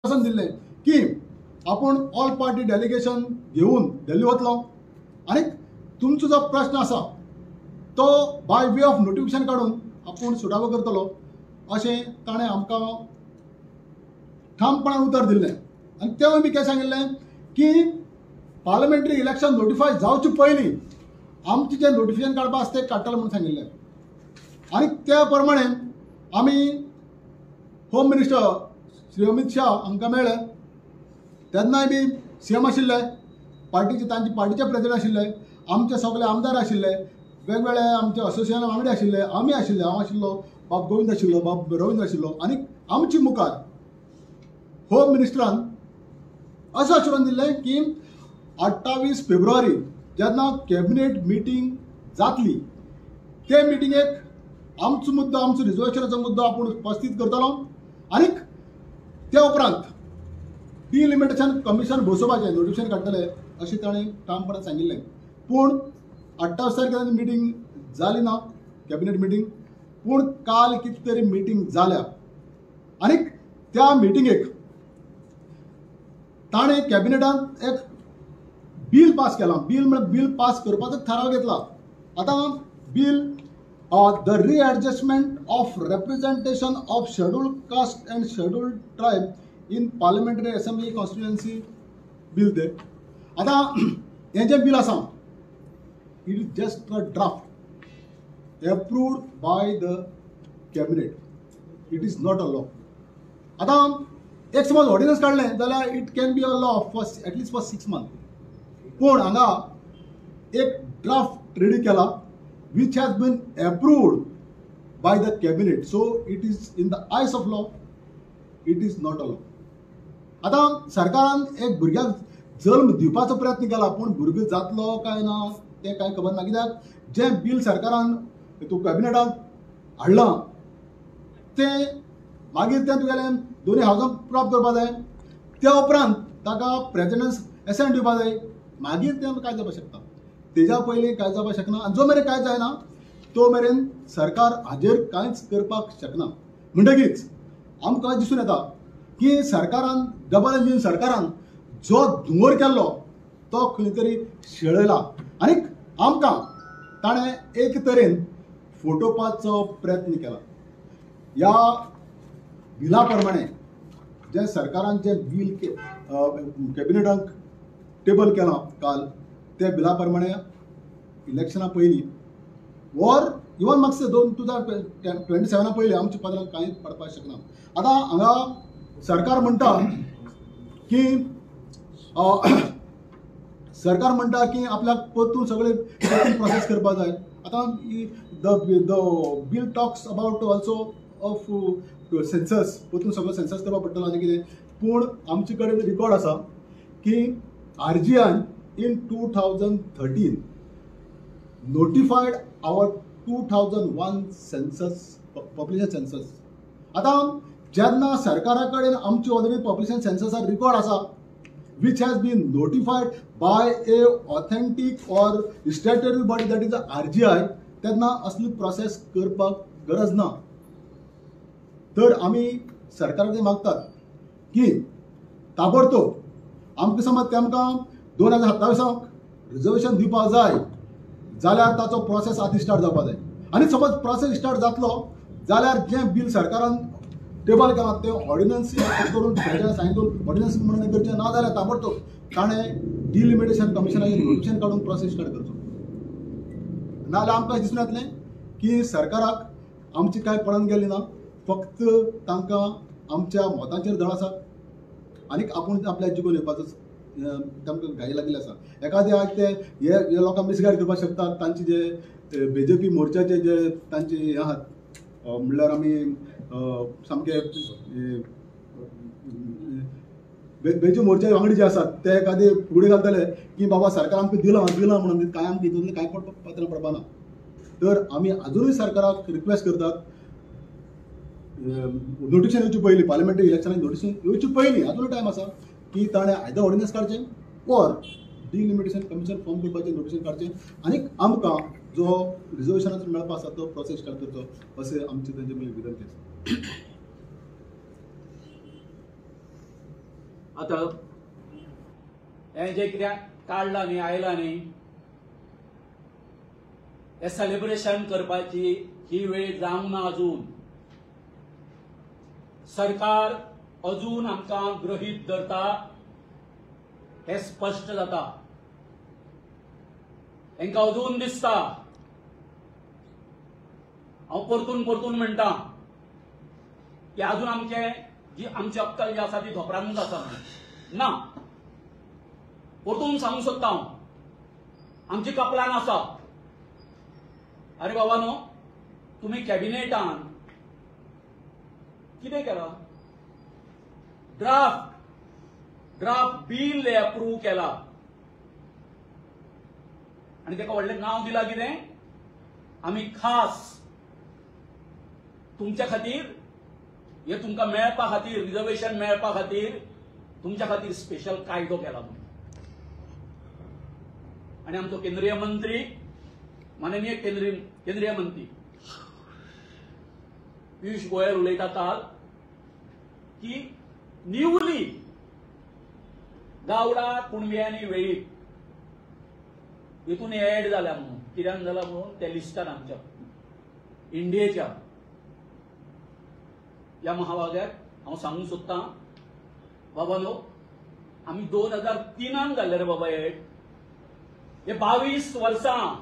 आश्वासन दिले की आपण ऑल पार्टी डेलिगेशन घेऊन दिल्ली वतलो आणि तुमचो जो प्रश्न आसा तो बाय वे ऑफ नोटिफिकेशन काढून आपण सुटावो करतलो अशें ताणें आमकां ठामपणान उतर दिल्लें आनी तेवूय बी कितें सांगिल्लें की पार्लमेंटरी इलेक्शन नोटिफाय जावचे पयलीं आमचें जें नोटिफिकेशन काडपा आसा तें काडटलें म्हणून सांगिल्लें आनी त्या प्रमाणे आमी होम मिनिस्टर श्री अमित शाह हांकां मेळ्ळे तेन्नाय बी सीएम आशिल्ले तांचे पार्टीचे प्रेसिडेंट आशिल्ले आमचे सगळे आमदार आशिल्ले वेगवेगळे आमचे असोसिएशन वांगडी आशिल्ले आमी आशिल्ले हांव आशिल्लो बाब गोविंद आशिल्लो बाब रवींद्र आशिल्लो आनी आमचे मुखार होम मिनिस्टरान असं आश्वासन दिल्लें की 28 फेब्रुवारी जेन्ना कॅबिनेट मिटींग जातली ते मिटींगेक आमचो रिजर्वेशनाचो मुद्दो आपूण उपस्थित करतलो आनी त्या उपरांत डिलिमिटेशन कमिशन बसोवपाचें नोटिफिकेशन काडटले अशें ताणें ठामपणान सांगिल्लें पूण 28 तारखेर मिटींग जाली ना कॅबिनेट मिटींग पूण काल कितें तरी मिटींग जाल्या आनी त्या मिटींगेक ताणें कॅबिनेटान एक बिल पास केलां बिल पास करपाचो थाराव घेतला आतां bill the readjustment of representation of scheduled caste and scheduled tribe in parliamentary assembly constituency bill ते आतां हें जें बिल आसा it is just a draft approved by the cabinet it is not a law आतां एक समज ordinance काढलें जाल्यार it can be a law for at least for 6 month पूण हांगा एक ड्राफ्ट रेडी केला which has been approved by the cabinet, so it is in the eyes of law it is not a law. आता सरकारान एक भुरग्याक जल्म दिवपाचो प्रयत्न केला पूण भुरगो जातलो काय ना ते कांय खबर ना कित्याक जें बिल सरकारान कॅबिनेटान हाडलां तें मागीर तें तुगेलें दोनी हावजांक प्रॉप करपा जाय त्या उपरांत ताका प्रेसिडेंस एसेंट दिवपा जाय मागीर तें काय जावपाक शकता तेजा पयलीं काय जावपाक शकना आनी जो मेरेन काय जायना तो मेरेन सरकार हाजेर कांयच करपाक शकना म्हणटकीच आमकां दिसून येता की सरकारान डबल इंजीन सरकारान जो धुंवर केल्लो तो खंय तरी शेळयला आनी आमकां ताणें एक तरेन फटोवपाचो प्रयत्न केला ह्या बिला प्रमाणे जें सरकारान जें बिल कॅबिनेटाक टेबल केलां काल त्या बिला प्रमाणे इलेक्शना पयलीं ऑर इवन मागचे 2027 पयलीं आमच्या पदराक कांय पडपाक शकना आतां हांगा सरकार म्हणटा की आपल्याक परतून सगळे प्रोसेस करपाक जाय आतां the bill talks about also of census परतून सगळो सेन्सस करपाक पडटलो आनी कितें पूण आमचे कडेन रिकॉर्ड आसा की RGI in 2013 notified our 2001 census population census आता जेन्ना सरकारा कडेन आमची ऑलरेडी पॉप्युलेशन सेन्सस रिकॉर्ड आसा which has been notified by a authentic or statutory body that is the RGI तेन्ना असली प्रोसेस करपाक गरज ना तर आमी सरकाराक मागतात की ताबडतोब आमकां समज तेमकां 2027 रिजर्वेशन दिवपाक जाय जाल्यार ताचो प्रोसेस आदी स्टार्ट जावपाक जाय आनी समज प्रोसेस स्टार्ट जातलो जाल्यार जें बिल सरकारान टेबल केलां तें ऑर्डिनन्स करून सांगितलं ऑर्डिनन्स म्हणून करचें ना जाल्यार ताबडतोब ताणें डिलिमिटेशन कमिशनाचें नोटिफिकेशन काडून प्रोसेस स्टार्ट करचो नाजाल्यार आमकां दिसून येतलें की सरकाराक आमची कांय पडन गेली ना फक्त तांकां आमच्या मतांचेर धड आसा आनीक आपूण आपल्याक जिखून येवपाचो तांकां घाई लागली आसा एखादे आज ते हे लोकांक मिसगायड करपाक शकतात तांचे जे BJP मोर्चाचे जे तांचे हे आहात म्हणल्यार आमी सामके BJP मोर्चा वांगडी जे आसात ते एखादे फुडें घालतले की बाबा सरकार आमकां दिलां म्हणून कांय आमकां हितूंतलें कांय पात्रां पडपा ना तर आमी अजुनूय सरकाराक रिक्वेस्ट करतात नोटिफिकेशन येवचे पयलीं पार्लिमेंटरी इलेक्शनाक नोटिफिकेशन येवचे पयलीं अजून टायम आसा की ताणें आयदर ऑर्डिनन्स काडचें ऑर डिलिमिटेशन कमिशन फॉर्म करपाचें नोटिफिकेशन काडचें आनी आमकां जो रिजर्वेशनाचो मेळपा आसा तो प्रोसेस स्टार्ट करचो अशें आमचें तेंचे विनंती आसा आता हे जे कित्याक काढला न्ही आयला न्ही हे सेलिब्रेशन करपाची ही वेळ जावंक ना अजून. सरकार अजून आमकां गृहीत धरता हे स्पष्ट जाता. तांकां अजून दिसता, हांव परतून परतून म्हणटा की अजून जी आमची अक्कल जी आसा ती धोपरानूच आसा म्हणून. ना, परतून सांगूंक सोदता हांव, आमची कपलान आसा. अरे बाबा नो, तुम्ही कॅबिनेटान कितें केला? ड्राफ्ट बिल अप्रूव्ह केला आणि ताका व्हडलें नांव दिलां कितें? आमी खास तुमच्या खातीर हे तुमकां मेळपा खातीर, रिजर्वेशन मेळपा खातीर तुमच्या खातीर स्पेशल कायदो केला म्हणून. आणि आमचो केंद्रीय मंत्री, माननीय केंद्रीय मंत्री पियुष गोयल उलयता काल की निवली गावडा कुणबी वेळीप हितून ऍड जाल्या म्हणून. कित्याक जाला म्हणून त्या लिस्टान आमच्या इंडियेच्या या महाभाग्याक हांव सांगूंक सोदतां, बाबा नो, आमी 2003 घाल्ले रे बाबा ऍड. हे 22 वर्सां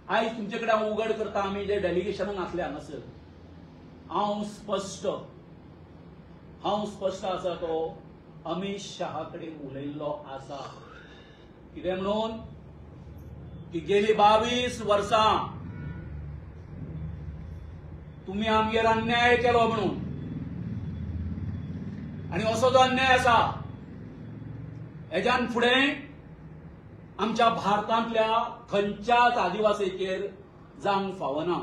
आयज तुमचे कडेन हांव उघड करता. आमी जे डेलिगेशनान आसले हांगासर, हांव स्पश्ट आसा तो अमित शहा कडेन उलयल्लो आसा. कितें म्हणून की गेली 22 वर्सां तुम्ही आमगेर अन्याय केलो म्हणून. आणि असो जो अन्याय आसा हेज्यान फुडें आमच्या भारतांतल्या खंयच्याच आदिवासीचेर जावंक फावना.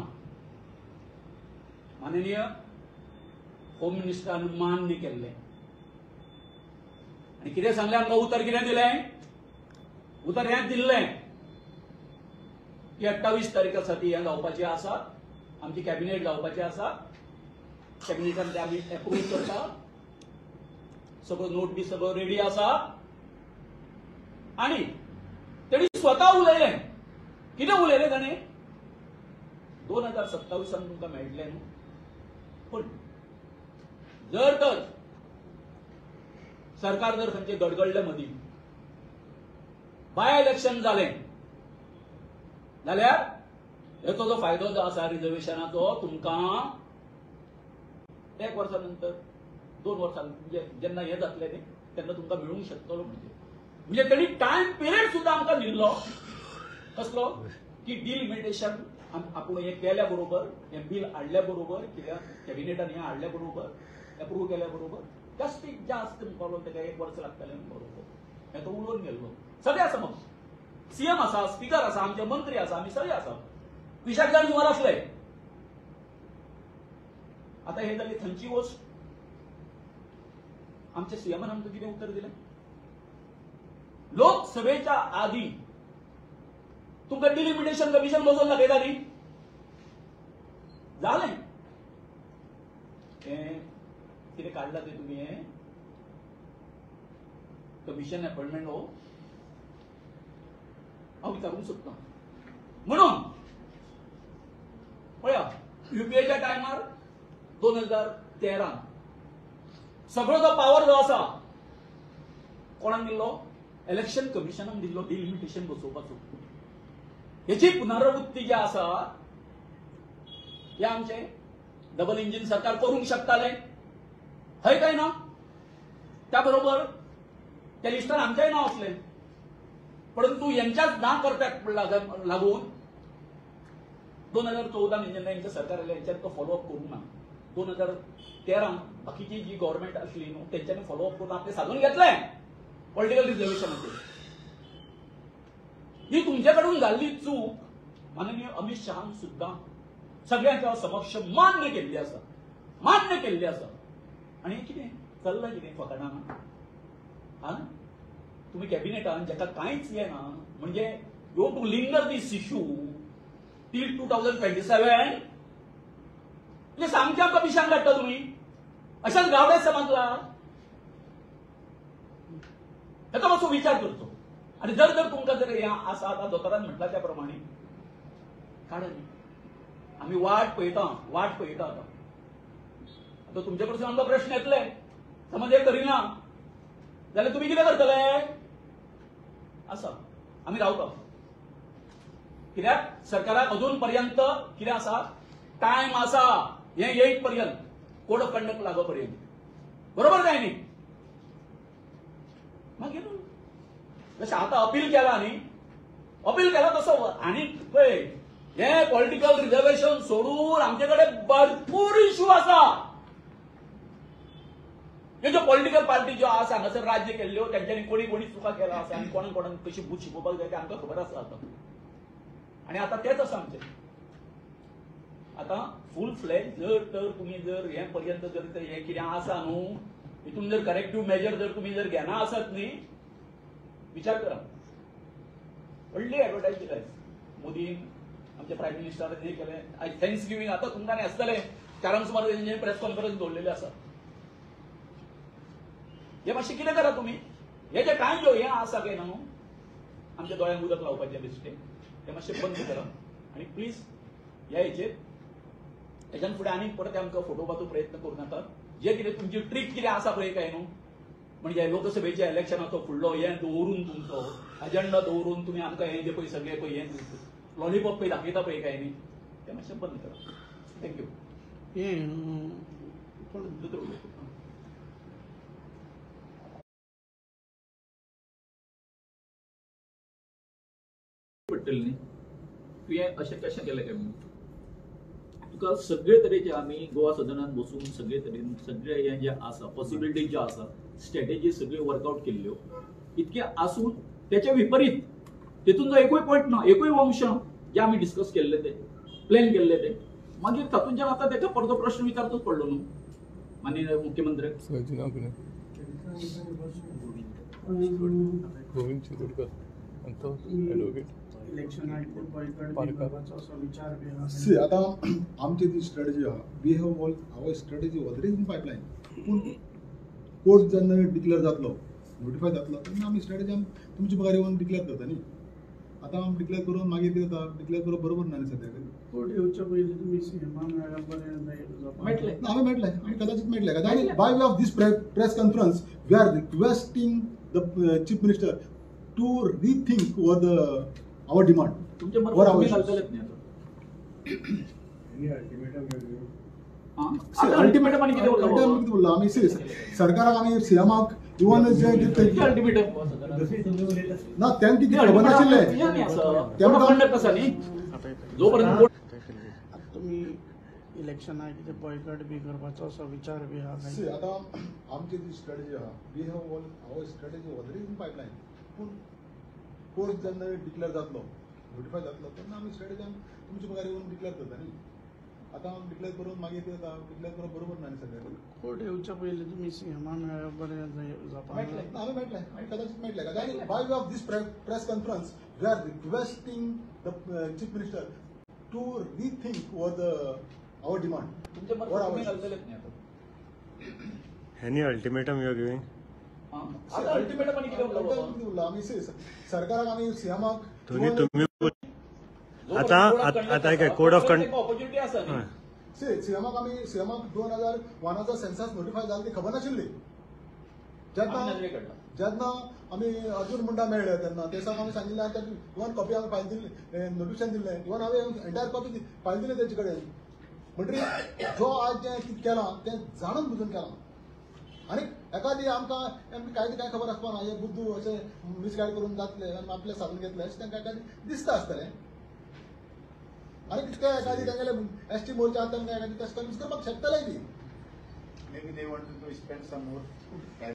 माननीय होम मिनिस्टरान मान्य केल्लें आनी कितें सांगलें आमकां? उतर कितें दिलें? उतर हें दिल्लें की 28 तारीखासाठी हें जावपाचें आसा, आमची कॅबिनेट जावपाची आसा. कॅबिनेटान ते आमी एप्रूव्ह करता, सगळो नोट बी सगळो रेडी आसा. आणि तेणी स्वता उलयलें. कितें उलयलें ताणें? 2027 तुमकां मेळटलें न्हू, पूण जर तर सरकार जर खंयचे गडगडले मदीं बाय इलेक्शन जालें जाल्यार हेचो जो फायदो जो आसा रिजर्वेशनाचो तुमकां 1 वर्सा नंतर 2 वर्सां म्हणजे जेन्ना हें जातलें न्ही तेन्ना तुमकां मेळूंक शकतलो. म्हणजे तेणी टायम पिरियड सुद्दां आमकां दिल्लो. कसलो? की डिलिमिटेशन आपूण हें केल्या बरोबर, हें बील हाडल्या बरोबर, कित्याक कॅबिनेटान हें हाडल्या बरोबर, एप्रूव्ह केल्या बरोबर जास्तीत जास्त मुखावलो ताका 1 वर्स लागतलें बरोबर. हें तो उलोवन गेल्लो. सगळे आसा, मग सीएम आसा, स्पीकर आसा, आमचे मंत्री आसा, आमी सगळे आसा. 20 जाण सुमार आसले. आता हे जाली थंयची गोष्ट. आमच्या सीएमान आमकां कितें उत्तर दिलें? लोकसभेच्या आधी तुमकां डिलिमिटेशन कमिशन बसोवन दाखयता न्ही, जालें. कितें काढला ते तुम्ही हें कमिशन अपॉइंटमेंट हो हांव विचारूंक सोदतां. म्हणून पळया, युपीएच्या टायमार 2013 सगळो जो पावर जो आसा कोणाक दिल्लो? इलेक्शन कमिशनाक दिल्लो डिलिमिटेशन बसोवपाचो. हेची पुनरावृत्ती जी आसा हे आमचे डबल इंजिन सरकार करूंक शकताले, हय काय ना? त्या बरोबर त्या लिस्टार आमचेय नाव असलें, परंतु यांच्याच ना करप्याक लागून 2014 जेन्ना यांचे सरकार आयलें यांच्यानी तो फॉलोअप करूंक ना. 2013 बाकीची जी गव्हर्नमेंट आसली न्हू तेंच्यांनी फॉलोअप करून आपले साधून घेतलें पॉलिटिकल रिजर्वेशनाचेर. ही तुमच्याकडून जाल्ली चूक माननीय अमित शहान सुद्दां सगळ्यांच्या समक्ष मान्य केल्ली आसा. आणि कितें चल्लां कितें फकाणां? हा, तुम्ही कॅबिनेटान जाका कांयच येना म्हणजे you to linger this issue till 2027 म्हणजे सामकें आमकां पिशान काडटा तुम्ही. अशाच गावडे समजला. हेचो मातसो विचार करचो आणि जर तुमकां जर हें आसा आतां दोतोरान म्हटला त्या प्रमाणे काढा आमी वाट पळयता आतां तुमचे कडसून आमकां प्रश्न येतले समज हे करिना जाल्यार तुमी कितें करतले आसा आमी रावता कित्याक सरकाराक अजून पर्यंत कितें आसा टायम आसा हे येत पर्यंत कोड ऑफ कंडक्ट लागो पर्यंत बरोबर काय न्ही मागीर जशें आतां अपील केला न्ही अपील केला तसो आनी पळय हे पॉलिटिकल रिझर्वेशन सोडून आमचे कडेन भरपूर इश्यू आसा हे ज्यो पॉलिटिकल पार्टी ज्यो आसा हांगासर राज्य केल्ल्यो तेंच्यांनी कोणी चुका केला आसा आनी कोणाक कशी बूथ शिकोवपाक जाय ते आमकां खबर आसा आतां आनी आतां तेच आसा आमचें आतां फूल फ्लॅज जर तुमी जर हे पर्यंत जर हे कितें आसा न्हू हितून जर करेक्टिव्ह मेजर जर तुमी जर घेना आसत न्ही विचार करा व्हडली एडवर्टायज केल्या मोदीन आमचे प्रायम मिनिस्टरान हे केलें आयज थँक्स गिवींग आतां तुमकां आसतलें 4 सुमार प्रेस कॉन्फरन्स दवरलेली आसा हे मातशें कितें करा तुमी हे जे कांय ज्यो हें आसा काय न्हू आमच्या दोळ्यांक उदक लावपाचें बेश्टें हे मातशें बंद करा आनी प्लीज ह्या हेचेर हेच्यान फुडें आनीक परत आमकां फटोवपाचो प्रयत्न करूं नाका जे कितें तुमची ट्रीक कितें आसा पळय काय न्हू म्हणजे लोकसभेच्या इलेक्शनाचो फुडलो हें दवरून तुमचो अजेंडा दवरून तुमी आमकां हें जे पळय सगळें पळय हें लॉलिपॉप पळय दाखयता पळय काय न्ही तें मातशें बंद करा थँक्यू पडटली न्ही तुवें अशें कशें केलें काय म्हणून तुका सगळे तरेचे आमी गोवा सदनात बसून सगळे तरेन सगळे हे जे आसा पॉसिबिलिटी ज्यो आसा स्ट्रॅटेजी सगळ्यो वर्कआउट केल्ल्यो इतके आसून तेच्या विपरीत तेतून जो एकूय पॉयंट ना एकूय अंश जे आमी डिस्कस केल्ले ते प्लॅन केल्ले ते मागीर तातूंतल्यान आतां तेका परतो प्रश्न विचारचोच पडलो न्हू माननीय मुख्यमंत्री Govind Chitodkar advocate election see आता आमची जी स्ट्रॅटेजी आहा we have all our strategy already in pipeline पूण कोर्ट जेन्ना डिक्लेअर जातलो नोटिफाय जातलो तेन्ना आमी स्ट्रॅटेजी तुमचे मुखार येवन डिक्लेअर करता न्ही आतां आमी डिक्लेअर करून मागीर कितें जाता डिक्लेअर करप बरोबर ना न्ही सद्याक कोर्ट येवच्या पयलीं तुमी सीएमान मेळटले आमी मेळटले आमी कदाचित मेळटले आनी by way of this press conference we are requesting the chief minister to rethink over the our demand तुमचे वर मर्जी घालतलेच न्ही आता अल्टिमेटम आणि कितें बोललो आमी सरकाराक आमी सीएमाक इवन जे अल्टिमेटम ना तें कितें खबर नाशिल्लें कंडक्ट आसा न्ही जोपर्यंत तुमी इलेक्शनाक कितें बॉयकॉट बी करपाचो असो विचार बी आहा सी आतां आमची जी स्ट्रॅटेजी आहा we have all our strategy already in pipeline पूण कोर्ट जेन्ना डिक्लेअर जातलो नोटिफाय जातलो तेन्ना आमी स्ट्रॅटेजी तुमचे मुखार येवन डिक्लेअर करता न्ही आतां डिक्लेअर करून मागीर कितें जाता डिक्लेअर करप बरोबर ना न्ही सगळ्याक कोर्ट येवच्या पयलीं तुमी सीएमान बरें मेळटले आमी मेळटले आमी कदाचित मेळटले आनी by way of this press conference we are requesting the chief minister to rethink over the our demand तुमचे मर्जी घालतलेच न्ही आता Any ultimatum you are giving? आता अल्टिमेटम आणि कितें उरलो आमी सरकाराक आमी सीएमाक तुम्ही आता काय कोड ऑफ कंडक्ट ऑपॉर्च्युनिटी आसा न्ही सीएमाक 2001 सेन्सस नोटिफाय जालें ती खबर नाशिल्ली जेन्ना आमी अर्जुन मुंडा मेळ्ळे तेन्ना ते दिसाक आमी सांगिल्लें ताची इवन कॉपी आमी फायल दिल्ली नोटिफिकेशन दिल्लें इवन हांवें एंटायर कॉपी फायल दिली तेजे कडेन म्हणटकीर जो आज जें कितें केलां तें जाणून बुजून केलां आनी एखादी आमकां कांय खबर आसपाना हे बुद्धू अशें मिसगायड करून जातले आनी आपले साधून घेतले अशें तांकां एखादी दिसता आसतलें आनी कितें एखादी तांगेले एसटी मोर्चा आतां एखादी तशें कन्विन्स करपाक शकतलें ती Maybe they wanted to spend some more